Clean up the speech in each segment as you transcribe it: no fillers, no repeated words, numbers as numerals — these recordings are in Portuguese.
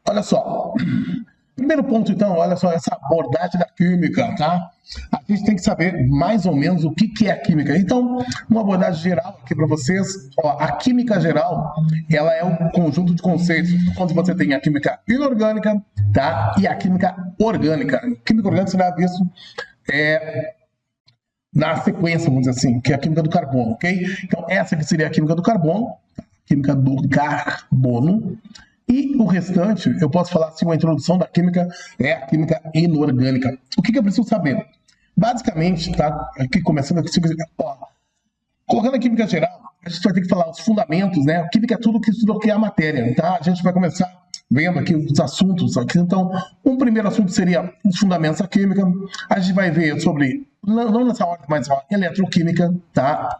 Olha só. Primeiro ponto, então, olha só, essa abordagem da química, tá? A gente tem que saber mais ou menos o que é a química. Então, uma abordagem geral aqui para vocês, ó, a química geral, ela é um conjunto de conceitos, onde você tem a química inorgânica, tá? E a química orgânica. Química orgânica será visto na sequência, vamos dizer assim, que é a química do carbono, ok? Então, essa aqui seria a química do carbono, química do carbono. E o restante, eu posso falar assim, uma introdução da química é a química inorgânica. O que eu preciso saber? Basicamente, tá? Aqui começando aqui, ó, colocando a química geral, a gente vai ter que falar os fundamentos, né? A química é tudo que desbloqueia a matéria, tá? A gente vai começar vendo aqui os assuntos aqui. Então, um primeiro assunto seria os fundamentos da química. A gente vai ver sobre, não nessa ordem, mas ó, eletroquímica, tá?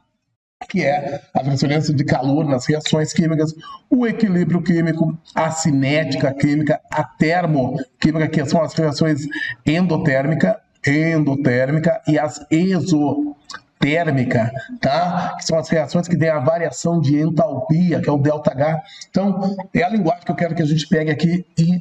Que é a transferência de calor nas reações químicas, o equilíbrio químico, a cinética química, a termoquímica, que são as reações endotérmica e as exotérmica, tá? Que são as reações que têm a variação de entalpia, que é o ΔH. Então, é a linguagem que eu quero que a gente pegue aqui e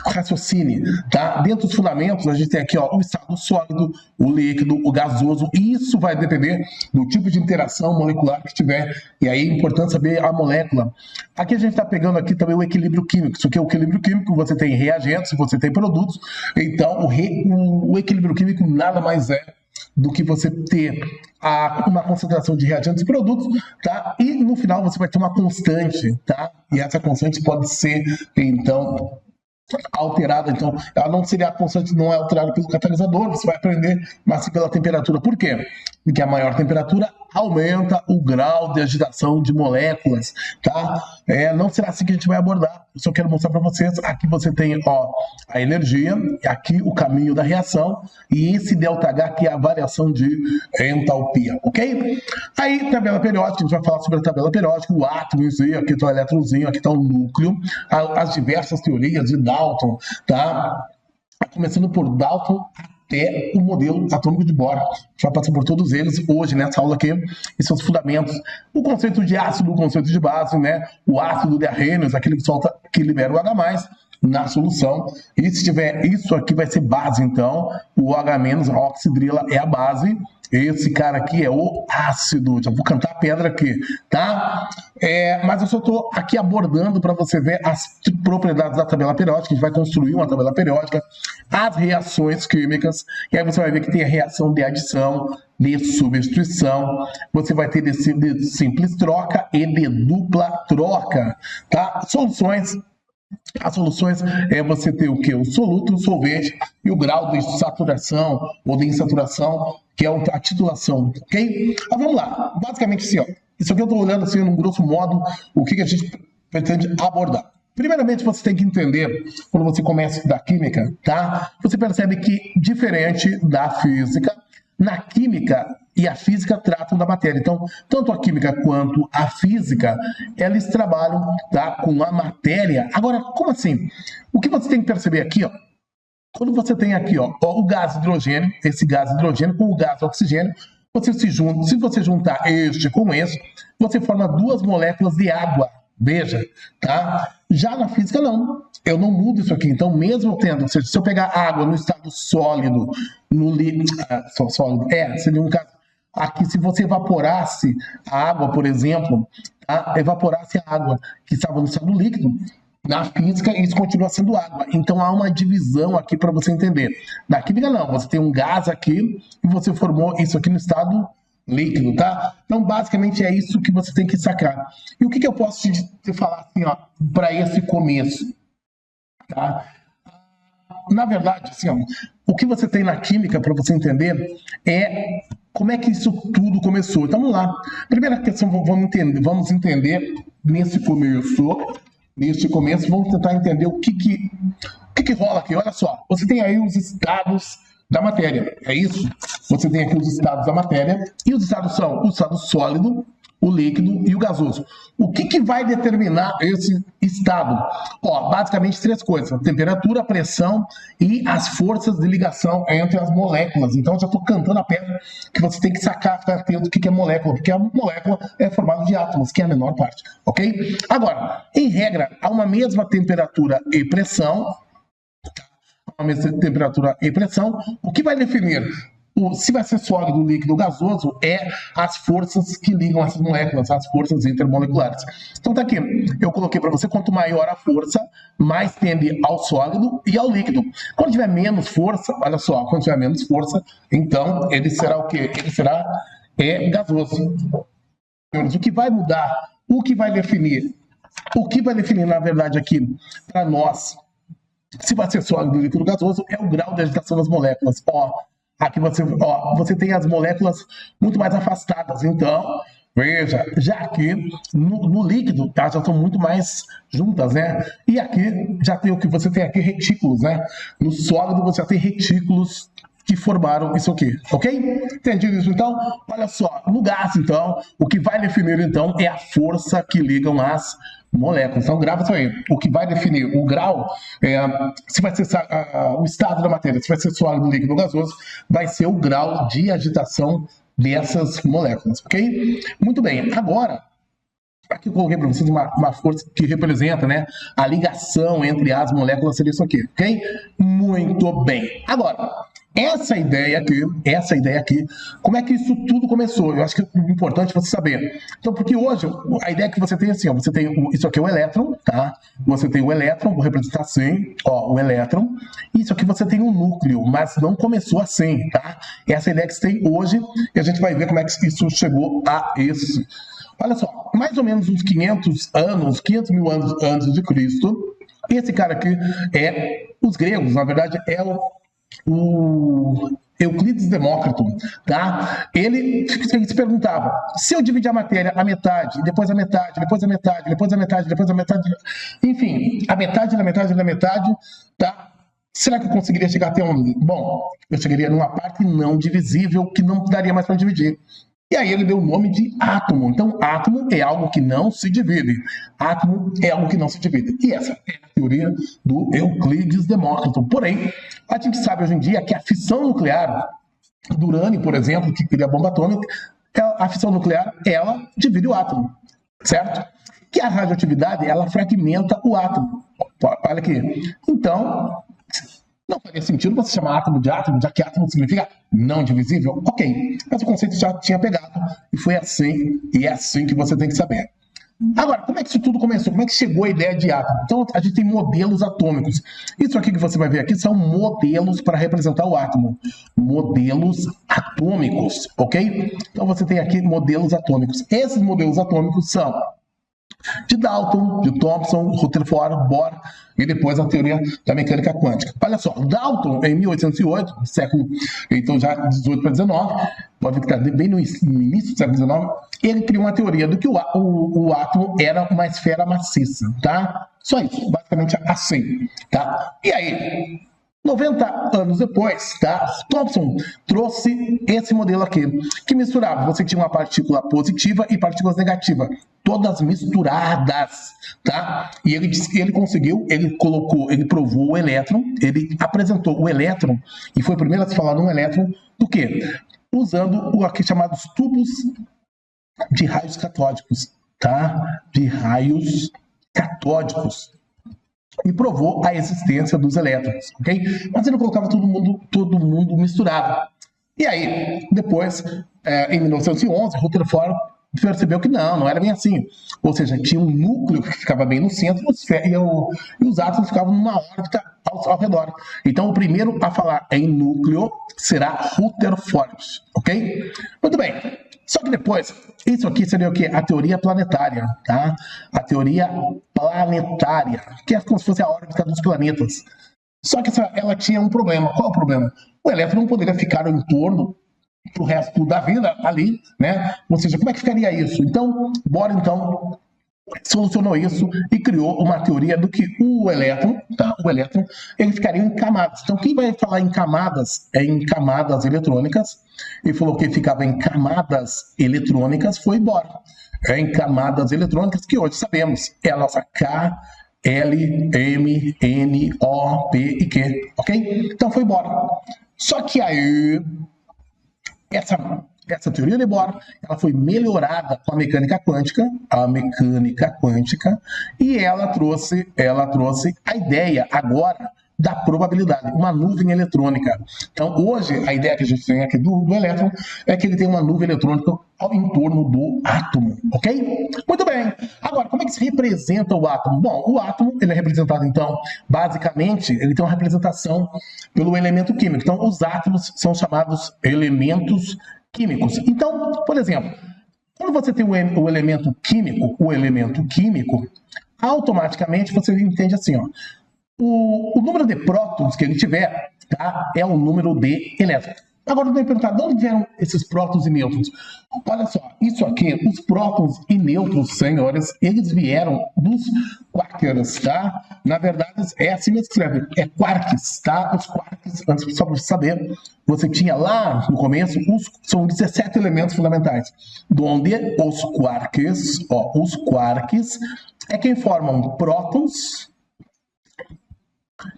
raciocine, tá? Dentro dos fundamentos, a gente tem aqui, ó, o estado sólido, o líquido, o gasoso, e isso vai depender do tipo de interação molecular que tiver, e aí é importante saber a molécula. Aqui a gente está pegando aqui também o equilíbrio químico. Isso aqui é o equilíbrio químico, você tem reagentes, você tem produtos, então o equilíbrio químico nada mais é do que você ter uma concentração de reagentes e produtos, tá? E no final você vai ter uma constante, tá? E essa constante pode ser, então, alterada, então ela não seria a constante, não é alterada pelo catalisador, você vai aprender, mas sim pela temperatura. Por quê? Porque a maior temperatura aumenta o grau de agitação de moléculas, tá? Não será assim que a gente vai abordar. Eu só quero mostrar para vocês. Aqui você tem, ó, a energia, aqui o caminho da reação, e esse ΔH que é a variação de entalpia, ok? Aí, tabela periódica, a gente vai falar sobre a tabela periódica, o átomo, aqui está o elétronzinho, aqui está o núcleo, as diversas teorias de Dalton, tá? Começando por Dalton até o modelo atômico de Bohr. Já passou por todos eles hoje nessa aula aqui, e seus fundamentos. O conceito de ácido, o conceito de base, né? O ácido de Arrhenius, aquele que solta, que libera o H+, na solução. E se tiver isso aqui vai ser base, então. O H-, a oxidrila é a base. Esse cara aqui é o ácido. Já vou cantar pedra aqui, tá? Mas eu só estou aqui abordando para você ver as propriedades da tabela periódica. A gente vai construir uma tabela periódica, as reações químicas, e aí você vai ver que tem a reação de adição, de substituição, você vai ter de simples troca e de dupla troca, tá? Soluções. As soluções é você ter o que? O soluto, o solvente e o grau de saturação ou de insaturação, que é a titulação, ok? Mas vamos lá, basicamente assim, ó, isso aqui eu estou olhando assim, num grosso modo, o que a gente pretende abordar. Primeiramente, você tem que entender, quando você começa a estudar química, tá? Você percebe que, diferente da física, na química e a física tratam da matéria. Então, tanto a química quanto a física, eles trabalham, tá, com a matéria. Agora, como assim? O que você tem que perceber aqui, ó, quando você tem aqui, ó, o gás hidrogênio, esse gás hidrogênio com o gás oxigênio, se você juntar este com esse, você forma duas moléculas de água. Veja, tá? Já na física, não. Eu não mudo isso aqui. Então, mesmo tendo, ou seja, se eu pegar água no estado sólido, no líquido, sólido, seria um caso. Aqui, se você evaporasse a água, por exemplo, tá? Evaporasse a água que estava no estado líquido, na física isso continua sendo água. Então, há uma divisão aqui para você entender. Na química, não. Você tem um gás aqui e você formou isso aqui no estado líquido, tá? Então, basicamente, é isso que você tem que sacar. E o que eu posso te falar assim, ó, para esse começo? Tá? Na verdade, assim, ó, o que você tem na química, para você entender, é como é que isso tudo começou. Então, vamos lá. Primeira questão, vamos entender nesse começo, vamos tentar entender o que rola aqui. Olha só, você tem aí os estados da matéria, é isso? Você tem aqui os estados da matéria, e os estados são o estado sólido, o líquido e o gasoso. O que vai determinar esse estado? Basicamente 3 coisas: a temperatura, a pressão e as forças de ligação entre as moléculas. Então, eu já estou cantando a pedra que você tem que sacar, ficar atento do que é molécula, porque a molécula é formada de átomos, que é a menor parte, ok? Agora, em regra, há uma mesma temperatura e pressão, o que vai definir se vai ser sólido, líquido ou gasoso é as forças que ligam essas moléculas, as forças intermoleculares. Então tá aqui, eu coloquei para você, quanto maior a força, mais tende ao sólido e ao líquido. Quando tiver menos força, olha só, quando tiver menos força, então ele será o quê? Ele será gasoso. O que vai mudar, o que vai definir, na verdade, aqui, para nós, se vai ser sólido, líquido ou gasoso, é o grau de agitação das moléculas. Aqui você tem as moléculas muito mais afastadas. Então, veja, já aqui no líquido, tá, já estão muito mais juntas, né? E aqui já tem o que você tem aqui, retículos, né? No sólido você já tem retículos que formaram isso aqui, ok? Entendido isso, então? Olha só, no gás, então, o que vai definir, então, é a força que ligam as moléculas. Então, grava isso aí. O que vai definir o grau, se vai ser o estado da matéria, se vai ser sólido, líquido ou gasoso, vai ser o grau de agitação dessas moléculas, ok? Muito bem. Agora, aqui eu coloquei para vocês uma força que representa, né, a ligação entre as moléculas, seria isso aqui, ok? Muito bem. Agora, essa ideia aqui, como é que isso tudo começou? Eu acho que é importante você saber. Então, porque hoje, a ideia que você tem assim, você tem isso aqui é o elétron, tá? Você tem o elétron, vou representar assim, o elétron. Isso aqui você tem um núcleo, mas não começou assim, tá? Essa é a ideia que você tem hoje, e a gente vai ver como é que isso chegou a esse. Olha só, mais ou menos uns 500 mil anos antes de Cristo, esse cara aqui os gregos, na verdade, o Euclides Demócrito, tá? Ele se perguntava: se eu dividir a matéria a metade, depois a metade, depois a metade, depois a metade, depois a metade, enfim, a metade da metade da metade, tá? Será que eu conseguiria chegar até onde? Bom, eu chegaria numa parte não divisível que não daria mais para dividir. E aí ele deu o nome de átomo. Então, átomo é algo que não se divide. Átomo é algo que não se divide. E essa é a teoria do Euclides Demócrito. Porém, a gente sabe hoje em dia que a fissão nuclear do urânio, por exemplo, que cria a bomba atômica, a fissão nuclear, ela divide o átomo, certo? Que a radioatividade, ela fragmenta o átomo. Olha aqui. Então, não faria sentido você chamar átomo, já que átomo significa não divisível? Ok, mas o conceito já tinha pegado e foi assim, e é assim que você tem que saber. Agora, como é que isso tudo começou? Como é que chegou a ideia de átomo? Então, a gente tem modelos atômicos. Isso aqui que você vai ver aqui são modelos para representar o átomo. Modelos atômicos, ok? Então, você tem aqui modelos atômicos. Esses modelos atômicos são de Dalton, de Thomson, Rutherford, Bohr e depois a teoria da mecânica quântica. Olha só, Dalton, em 1808, século, então já 18 para 19, pode ver que está bem no início do século 19, ele criou uma teoria do que o átomo era uma esfera maciça, tá? Só isso, basicamente assim, tá? E aí, 90 anos depois, tá? Thomson trouxe esse modelo aqui, que misturava, você tinha uma partícula positiva e partículas negativas, todas misturadas, tá? E ele conseguiu, ele provou o elétron, ele apresentou o elétron, e foi o primeiro a se falar num elétron, do quê? Usando o aqui chamados tubos de raios catódicos, tá? De raios catódicos. E provou a existência dos elétrons, ok? Mas ele colocava todo mundo misturado. E aí, depois, em 1911, Rutherford percebeu que não era bem assim. Ou seja, tinha um núcleo que ficava bem no centro e os átomos ficavam numa órbita ao redor. Então, o primeiro a falar em núcleo será Rutherford, ok? Muito bem. Só que depois, isso aqui seria o quê? A teoria planetária, tá? A teoria planetária, que é como se fosse a órbita dos planetas. Só que ela tinha um problema. Qual é o problema? O elétron não poderia ficar em torno pro resto da vida ali, né? Ou seja, como é que ficaria isso? Então, Bohr, solucionou isso e criou uma teoria do que o elétron, tá? O elétron, ele ficaria em camadas. Então, quem vai falar em camadas em camadas eletrônicas, e falou que ficava em camadas eletrônicas, foi Bohr. em camadas eletrônicas, que hoje sabemos é a nossa K, L, M, N, O, P e Q, ok? Então foi Bohr. Só que aí, essa teoria de Bohr, ela foi melhorada com a mecânica quântica, e ela trouxe a ideia agora da probabilidade, uma nuvem eletrônica. Então, hoje, a ideia que a gente tem aqui do elétron é que ele tem uma nuvem eletrônica em torno do átomo, ok? Muito bem. Agora, como é que se representa o átomo? Bom, o átomo, ele é representado, então, basicamente, ele tem uma representação pelo elemento químico. Então, os átomos são chamados elementos químicos. Então, por exemplo, quando você tem o elemento químico, automaticamente você entende assim, ó, o número de prótons que ele tiver, tá, é o número de elétrons. Agora eu vou perguntar, de onde vieram esses prótons e nêutrons? Olha só, isso aqui, os prótons e nêutrons, senhores, eles vieram dos quarks, tá? Na verdade, é assim que escreve, é quarks, tá? Os quarks, antes, só para você saber, você tinha lá no começo, são 17 elementos fundamentais, onde os quarks é quem formam prótons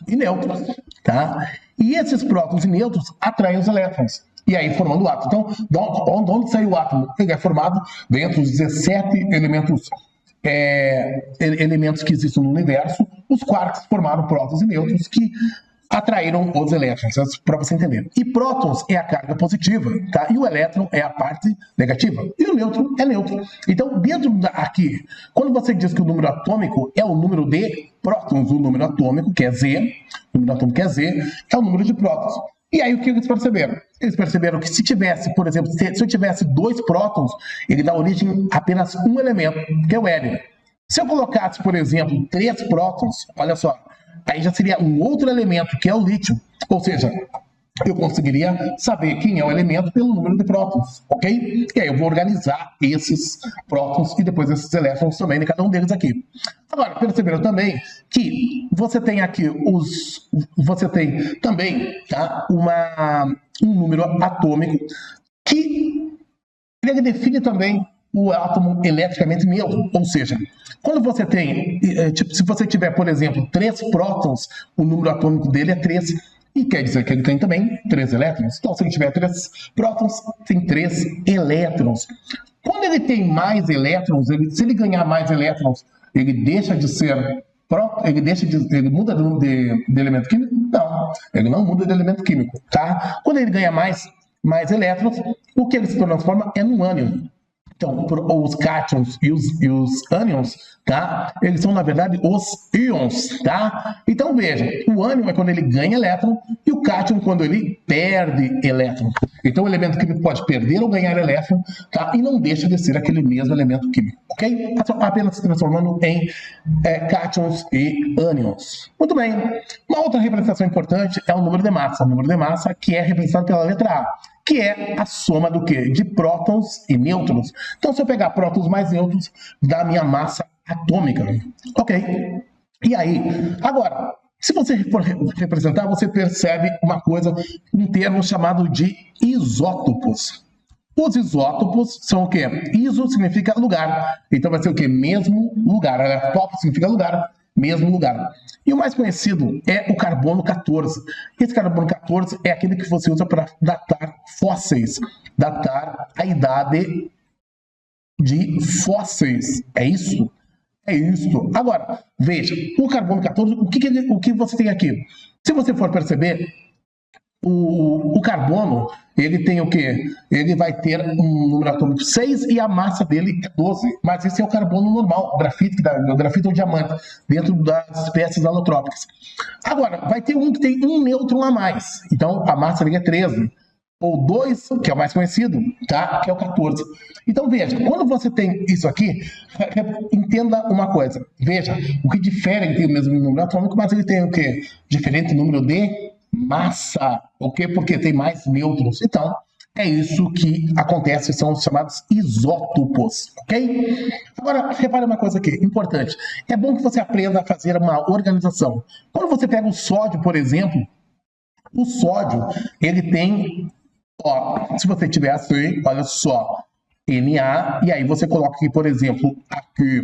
e nêutrons, tá? E esses prótons e nêutrons atraem os elétrons, e aí formando o átomo. Então, de onde saiu o átomo? Ele é formado dentro dos 17 elementos que existem no universo. Os quarks formaram prótons e nêutrons que atraíram os elétrons, para você entender. E prótons é a carga positiva, tá? E o elétron é a parte negativa. E o nêutron é neutro. Então, dentro aqui, quando você diz que o número atômico é o número de prótons, o número atômico, que é Z, é o número de prótons. E aí, o que eles perceberam? Eles perceberam que se tivesse, por exemplo, se eu tivesse 2 prótons, ele dá origem a apenas um elemento, que é o hélio. Se eu colocasse, por exemplo, 3 prótons, olha só, aí já seria um outro elemento, que é o lítio. Ou seja, eu conseguiria saber quem é o elemento pelo número de prótons, ok? E aí eu vou organizar esses prótons e depois esses elétrons também em cada um deles aqui. Agora, perceberam também que você tem aqui também, tá, um número atômico que ele define também o átomo eletricamente neutro, ou seja, quando você tem, se você tiver, por exemplo, 3 prótons, o número atômico dele é 3, e quer dizer que ele tem também 3 elétrons. Então, se ele tiver 3 prótons, tem 3 elétrons. Quando ele tem mais elétrons, se ele ganhar mais elétrons, ele deixa de ser próton, ele muda de elemento químico? Não, ele não muda de elemento químico, tá? Quando ele ganha mais elétrons, o que ele se transforma é num ânion. Então, os cátions e os ânions, tá? Eles são, na verdade, os íons, tá? Então, veja, o ânion é quando ele ganha elétron e o cátion quando ele perde elétron. Então, o elemento químico pode perder ou ganhar elétron, tá? E não deixa de ser aquele mesmo elemento químico, ok? Apenas se transformando em cátions e ânions. Muito bem. Uma outra representação importante é o número de massa. O número de massa que é representado pela letra A, que é a soma do quê? De prótons e nêutrons. Então, se eu pegar prótons mais nêutrons, dá a minha massa atômica. Ok? E aí, agora, se você for representar, você percebe uma coisa, um termo chamado de isótopos. Os isótopos são o quê? Iso significa lugar. Então, vai ser o quê? Mesmo lugar. Top significa lugar. Mesmo lugar. E o mais conhecido é o carbono 14. Esse carbono 14 é aquele que você usa para datar fósseis, datar a idade de fósseis. É isso? É isso. Agora, veja, o carbono 14, o que você tem aqui? Se você for perceber, o carbono, ele tem o quê? Ele vai ter um número atômico 6 e a massa dele é 12. Mas esse é o carbono normal, o grafite ou o diamante, dentro das espécies alotrópicas. Agora, vai ter um que tem um nêutron a mais. Então, a massa dele é 13. Ou 2, que é o mais conhecido, tá? Que é o 14. Então, veja, quando você tem isso aqui, entenda uma coisa. Veja, o que difere, ele tem o mesmo número atômico, mas ele tem o quê? Diferente número de massa, ok? Porque tem mais nêutrons. Então, é isso que acontece, são os chamados isótopos, ok? Agora, repare uma coisa aqui, importante. É bom que você aprenda a fazer uma organização. Quando você pega o sódio, por exemplo, o sódio, ele tem, ó, se você tiver assim, olha só, Na, e aí você coloca aqui, por exemplo, aqui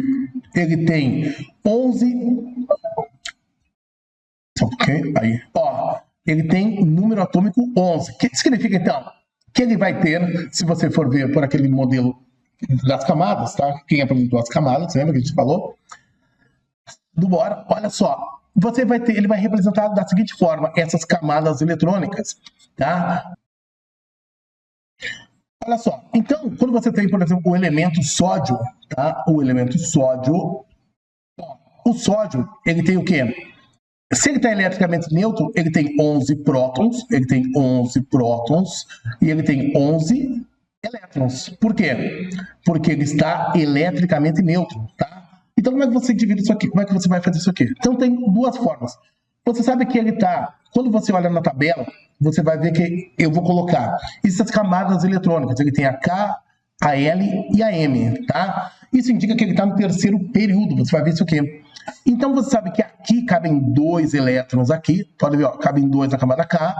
ele tem 11, ok, aí, ó, ele tem número atômico 11. O que significa, então? Que ele vai ter, se você for ver por aquele modelo das camadas, tá? Quem apresentou as camadas, lembra que a gente falou? Do Bohr, olha só, você vai ter, ele vai representar da seguinte forma, essas camadas eletrônicas, tá? Olha só, então, quando você tem, por exemplo, o elemento sódio, tá? O elemento sódio, o sódio, ele tem o quê? Se ele está eletricamente neutro, ele tem 11 prótons, e ele tem 11 elétrons. Por quê? Porque ele está eletricamente neutro, tá? Então, como é que você divide isso aqui? Como é que você vai fazer isso aqui? Então, tem duas formas. Você sabe que ele está, quando você olha na tabela, você vai ver que eu vou colocar essas camadas eletrônicas. Ele tem a K, a L e a M, tá? Isso indica que ele está no terceiro período. Você vai ver isso aqui. Então, você sabe que aqui cabem 2 elétrons aqui. Pode ver, ó, cabem 2 na camada K.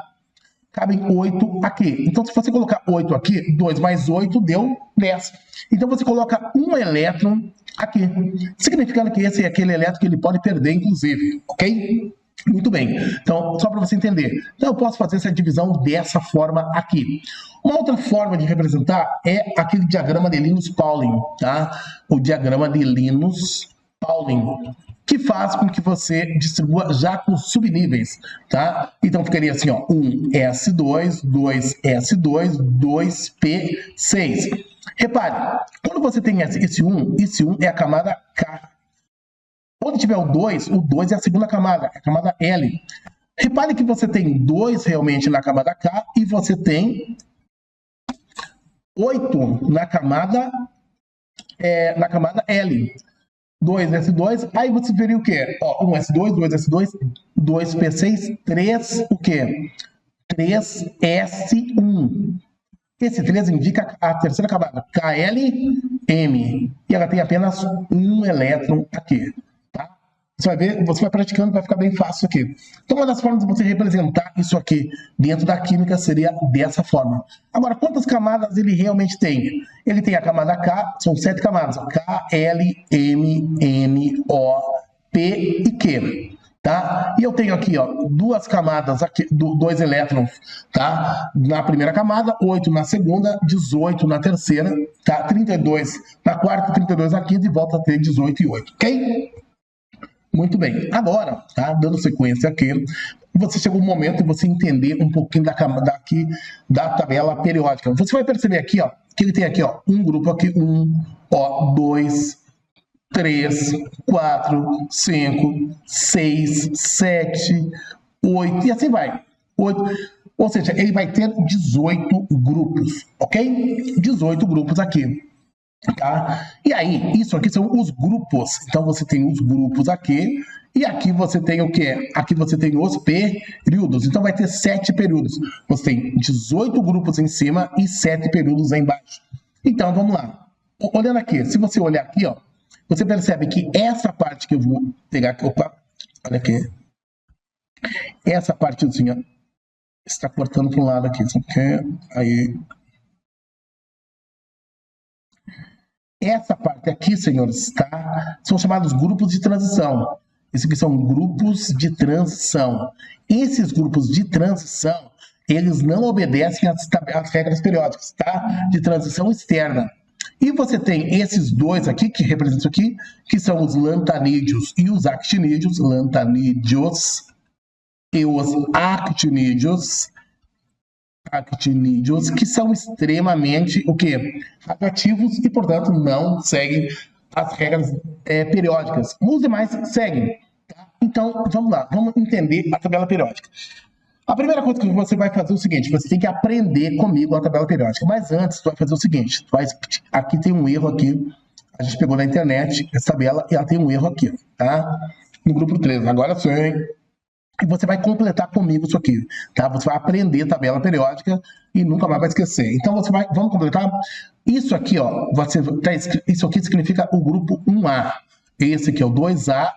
Cabem 8 aqui. Então, se você colocar 8 aqui, 2 mais 8 deu 10. Então, você coloca um elétron aqui. Significando que esse é aquele elétron que ele pode perder, inclusive. Ok? Muito bem. Então, só para você entender. Então, eu posso fazer essa divisão dessa forma aqui. Uma outra forma de representar é aquele diagrama de Linus-Pauling, tá? O diagrama de Linus-Pauling, que faz com que você distribua já com subníveis, tá? Então, ficaria assim, ó, 1s2, 2s2, 2p6. Repare, quando você tem esse 1 é a camada K. Quando tiver o 2 é a segunda camada, a camada L. Repare que você tem 2 realmente na camada K e você tem 8 na camada L. 2s2, aí você veria o quê? Ó, 1s2, 2s2, 2p6, 3, o quê? 3s1. Esse 3 indica a terceira camada, KLM, e ela tem apenas um elétron aqui. Você vai ver, você vai praticando, vai ficar bem fácil aqui. Então, uma das formas de você representar isso aqui dentro da química seria dessa forma. Agora, quantas camadas ele realmente tem? Ele tem a camada K, são 7 camadas. K, L, M, N, O, P e Q. Tá? E eu tenho aqui, ó, 2 camadas, aqui, 2 elétrons, tá? Na primeira camada, 8 na segunda, 18 na terceira, tá? 32 na quarta, 32 na quinta e volta a ter 18 e 8, ok? Muito bem, agora, tá, dando sequência aqui, você chegou um momento de você entender um pouquinho da tabela periódica. Você vai perceber aqui, ó, que ele tem aqui, ó, um grupo aqui, 2, 3, 4, 5, 6, 7, 8, e assim vai. 8, ou seja, ele vai ter 18 grupos, ok? 18 grupos aqui. Tá? E aí, isso aqui são os grupos. Então, você tem os grupos aqui, e aqui você tem o quê? Aqui você tem os períodos. Então, vai ter 7 períodos. Você tem 18 grupos em cima e 7 períodos aí embaixo. Então, vamos lá. Olhando aqui, se você olhar aqui, ó, você percebe que essa parte que eu vou pegar aqui, opa, olha aqui. Essa partezinha está cortando para um lado aqui, aí... Essa parte aqui, senhores, tá? São chamados grupos de transição. Esses aqui são grupos de transição. Esses grupos de transição, eles não obedecem às regras periódicas, tá? De transição externa. E você tem esses dois aqui, que representam isso aqui, que são os lantanídeos e os actinídeos. Lantanídeos e os actinídeos, que são extremamente o quê? Radioativos e, portanto, não seguem as regras periódicas. Os demais seguem. Tá? Então, vamos lá, vamos entender a tabela periódica. A primeira coisa que você vai fazer é o seguinte, você tem que aprender comigo a tabela periódica. Mas antes, tu vai fazer o seguinte, aqui tem um erro aqui, a gente pegou na internet essa tabela e ela tem um erro aqui, tá? No grupo 3, agora sim. E você vai completar comigo isso aqui, tá? Você vai aprender tabela periódica e nunca mais vai esquecer. Então, vamos completar. Isso aqui, ó, isso aqui significa o grupo 1A. Esse aqui é o 2A.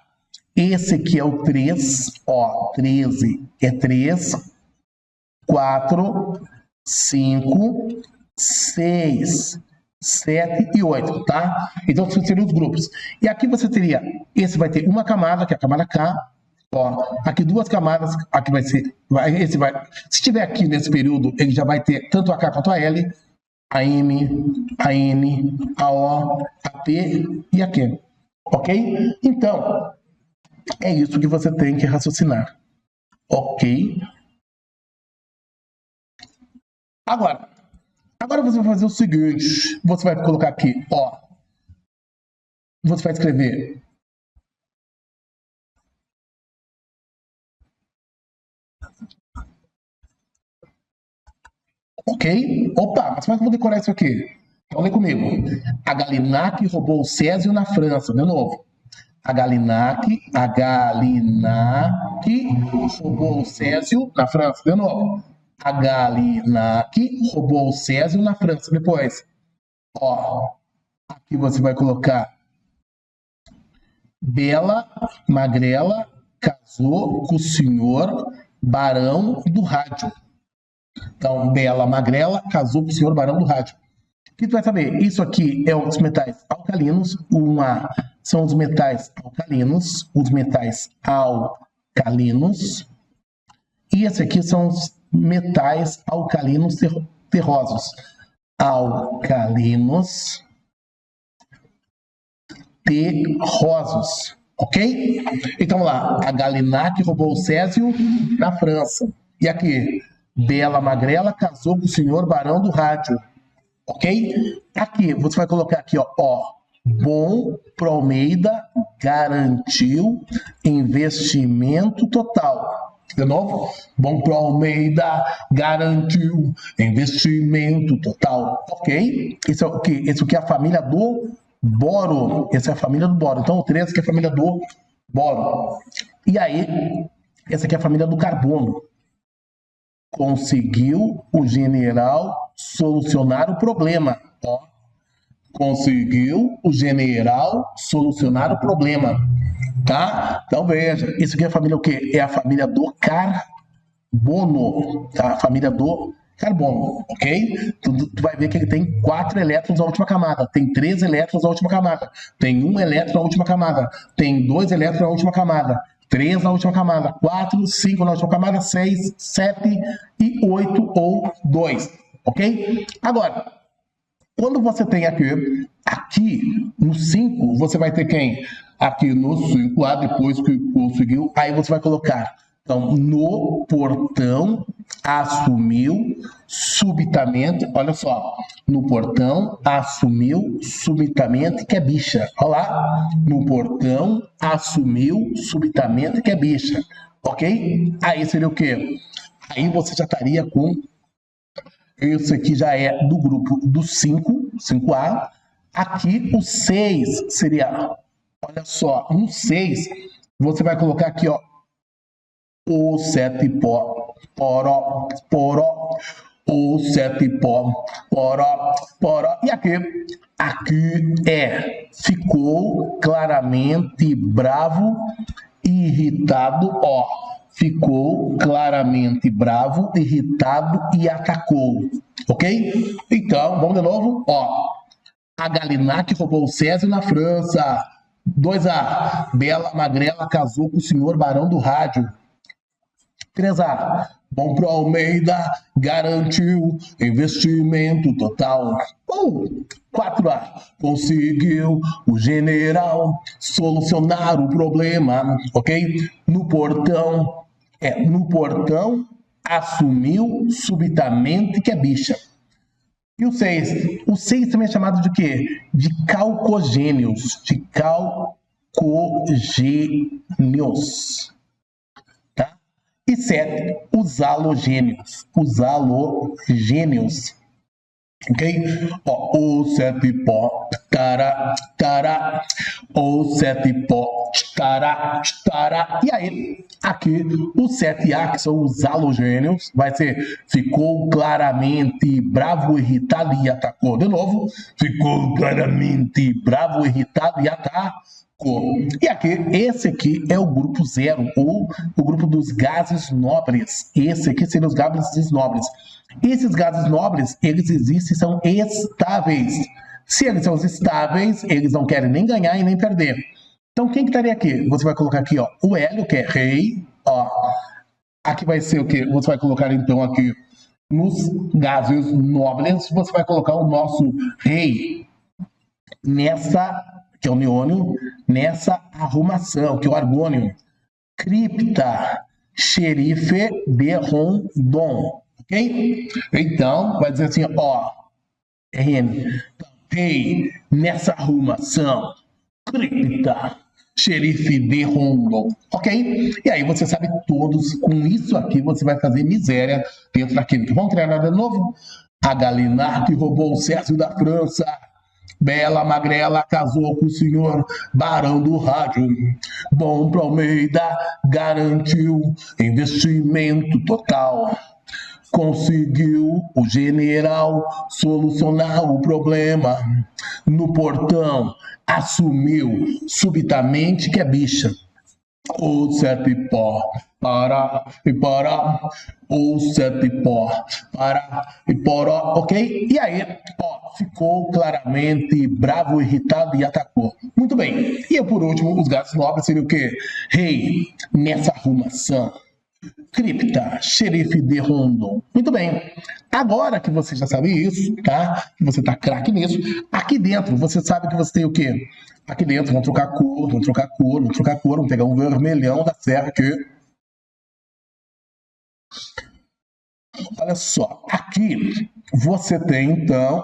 Esse aqui é o 3, ó, 13 é 3, 4, 5, 6, 7 e 8, tá? Então, seriam os grupos. E aqui você teria, esse vai ter uma camada, que é a camada K, ó, aqui duas camadas, aqui vai ser, se estiver aqui nesse período, ele já vai ter tanto a K quanto a L, a M, a N, a O, a P e a Q, ok? Então, é isso que você tem que raciocinar, ok? Agora você vai fazer o seguinte, você vai colocar aqui, ó, você vai escrever ok? Opa, mas como é que eu vou decorar isso aqui? Então, lê comigo. A Galinac roubou o Césio na França. De novo. A Galinac roubou o Césio na França. De novo. A Galinac roubou o Césio na França. Depois, ó, aqui você vai colocar Bela Magrela casou com o senhor Barão do Rádio. Então, Bela Magrela casou com o senhor Barão do Rádio. O que tu vai saber? Isso aqui é os metais alcalinos. São os metais alcalinos. E esse aqui são os metais alcalinos terrosos. Alcalinos terrosos. Ok? Então, vamos lá. A Galinac roubou o Césio na França. E aqui, Bela Magrela casou com o senhor Barão do Rádio. Ok? Aqui, você vai colocar aqui, ó. Bom pro Almeida garantiu investimento total. De novo, Bom pro Almeida garantiu investimento total. Ok? Isso é o quê? Isso aqui é a família do boro. Essa é a família do boro. Então, o 13 aqui é a família do boro. E aí, essa aqui é a família do carbono. Conseguiu o general solucionar o problema. Ó. Conseguiu o general solucionar o problema. Tá? Então veja, isso aqui é a família o quê? É a família do carbono. Tá? A família do carbono, ok? Tu vai ver que ele tem 4 elétrons na última camada, tem 3 elétrons na última camada, tem 1 elétron na última camada, tem 2 elétrons na última camada, 3 na última camada, 4, 5 na última camada, 6, 7 e 8 ou 2, ok? Agora, quando você tem aqui no 5, você vai ter quem? Aqui no 5, depois que conseguiu, aí você vai colocar, então, no portão assumiu subitamente, olha só, no portão assumiu subitamente que é bicha, olha lá, no portão assumiu subitamente que é bicha, ok? Aí seria o quê? Aí você já estaria com, esse aqui já é do grupo do 5, 5A, aqui o 6 seria, olha só, no 6 você vai colocar aqui, ó, o 7 pó, poró, o 7 pó, poró. E aqui ficou claramente bravo e irritado, ó. Ficou claramente bravo, irritado e atacou, ok? Então, vamos de novo, ó. A Galinac roubou o Césio na França. 2A, Bela Magrela casou com o senhor Barão do Rádio. 3A, Bom pro Almeida garantiu investimento total. 4A, conseguiu o general solucionar o problema, ok? No portão assumiu subitamente que é bicha. E o 6? O 6 também é chamado de quê? De calcogênios. Tá? E 7, os halogênios. Ok? Ó, o 7 pó, tará, o 7 pó, tará. E aí, aqui, o 7A, que são os halogênios, vai ser, ficou claramente bravo, irritado e atacou. De novo, ficou claramente bravo, irritado e atacou. E aqui, esse aqui é o grupo 0, ou o grupo dos gases nobres. Esse aqui seriam os gases nobres. Esses gases nobres, eles existem, são estáveis. Se eles são os estáveis, eles não querem nem ganhar e nem perder. Então, quem que estaria aqui? Você vai colocar aqui, ó, o hélio, que é rei, ó. Aqui vai ser o quê? Você vai colocar, então, aqui nos gases nobres, você vai colocar o nosso rei nessa, que é o neônio, nessa arrumação, que é o argônio. Cripta, xerife de Rondon, ok? Então, vai dizer assim, ó, RN, rei nessa arrumação, cripta, xerife de Rondon, ok? E aí você sabe todos, com isso aqui você vai fazer miséria dentro daquilo. Vamos treinar nada novo? A Galinar que roubou o César da França, Bela Magrela casou com o senhor Barão do Rádio. Bom pro Almeida garantiu investimento total. Conseguiu o general solucionar o problema. No portão, assumiu subitamente que é bicha. O sete pó, para e para, o sete pó, para e poró, ok? E aí, ó, ficou claramente bravo, irritado e atacou. Muito bem. E por último, os gatos nobres seriam o quê? Rei, nessa arrumação. Cripta, xerife de Rondon. Muito bem. Agora que você já sabe isso, tá? Que você tá craque nisso, aqui dentro você sabe que você tem o quê? Aqui dentro, vamos trocar cor, vamos trocar cor, vamos trocar cor, vamos pegar um vermelhão da serra aqui. Olha só, aqui você tem então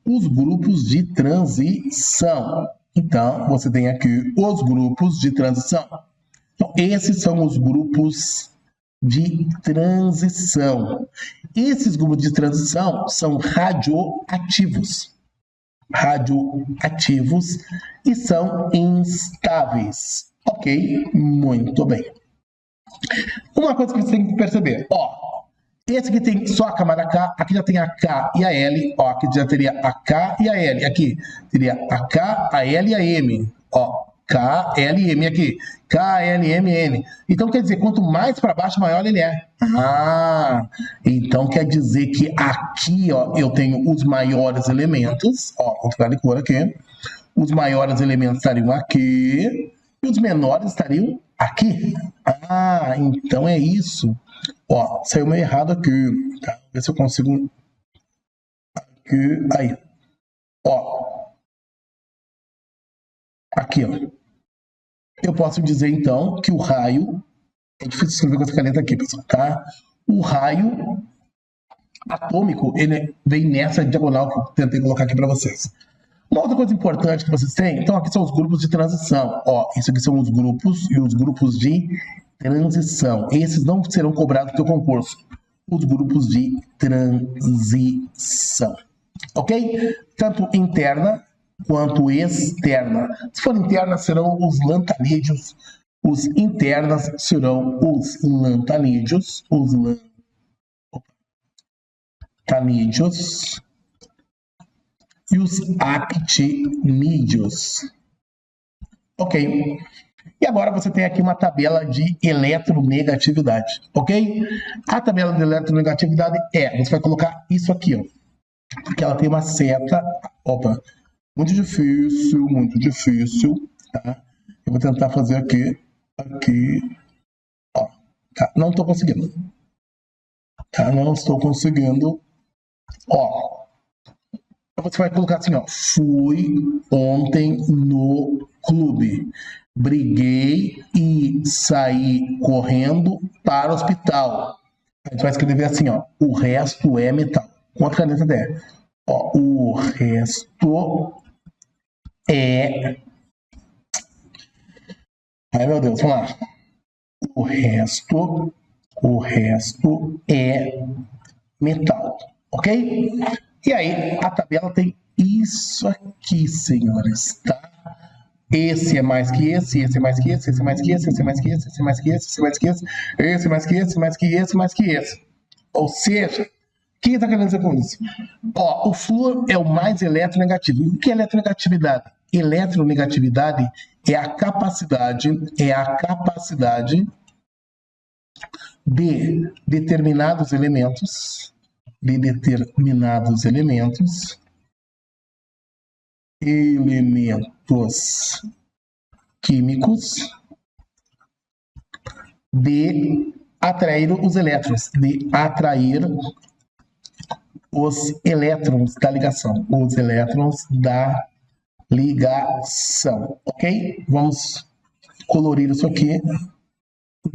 os grupos de transição. Então, você tem aqui os grupos de transição. Então, esses são os grupos de transição. Esses grupos de transição são radioativos. Radioativos e são instáveis. Ok? Muito bem. Uma coisa que você tem que perceber, ó, esse aqui tem só a camada K, aqui já tem a K e a L, ó, aqui já teria a K e a L, aqui teria a K, a L e a M, ó, K, L e M aqui, K, L, M, N. Então quer dizer, quanto mais para baixo, maior ele é. Ah, então quer dizer que aqui, ó, eu tenho os maiores elementos, ó, vou trocar de cor aqui, os maiores elementos estariam aqui e os menores estariam aqui. Ah, então é isso. Ó, saiu meio errado aqui. Tá? Ver se eu consigo. Aqui, aí. Ó. Aqui, ó. Eu posso dizer, então, que o raio... É difícil escrever com essa caneta aqui, pessoal, tá? O raio atômico, ele vem nessa diagonal que eu tentei colocar aqui para vocês. Uma outra coisa importante que vocês têm, então aqui são os grupos de transição. Ó, isso aqui são os grupos e os grupos de transição. Esses não serão cobrados do teu concurso. Os grupos de transição. Ok? Tanto interna quanto externa. Se for interna, serão os lantanídeos. Os internas serão os lantanídeos. Os lantanídeos. E os actinídeos. Ok? E agora você tem aqui uma tabela de eletronegatividade, ok? A tabela de eletronegatividade você vai colocar isso aqui, ó, porque ela tem uma seta, opa, muito difícil, tá? Eu vou tentar fazer aqui, ó, tá? Não estou conseguindo, tá? Não estou conseguindo, ó. Você vai colocar assim, ó, fui ontem no clube, briguei e saí correndo para o hospital. A gente vai escrever assim, ó, o resto é metal. Quanto caneta der? Ó, o resto é... Ai, meu Deus, vamos lá. O resto é metal, ok? E aí, a tabela tem isso aqui, senhores, tá? Esse é mais que esse é mais que esse é mais que esse é mais que esse é mais que esse é mais que esse, esse é mais que esse, mais que esse, mais que esse. Ou seja, o que está querendo dizer com isso? Ó, o flúor é o mais eletronegativo. E o que é eletronegatividade? Eletronegatividade é a capacidade de determinados elementos elementos químicos de atrair os elétrons, os elétrons da ligação, ok? Vamos colorir isso aqui,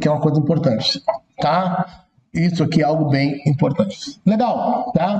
que é uma coisa importante, tá? Isso aqui é algo bem importante. Legal, tá?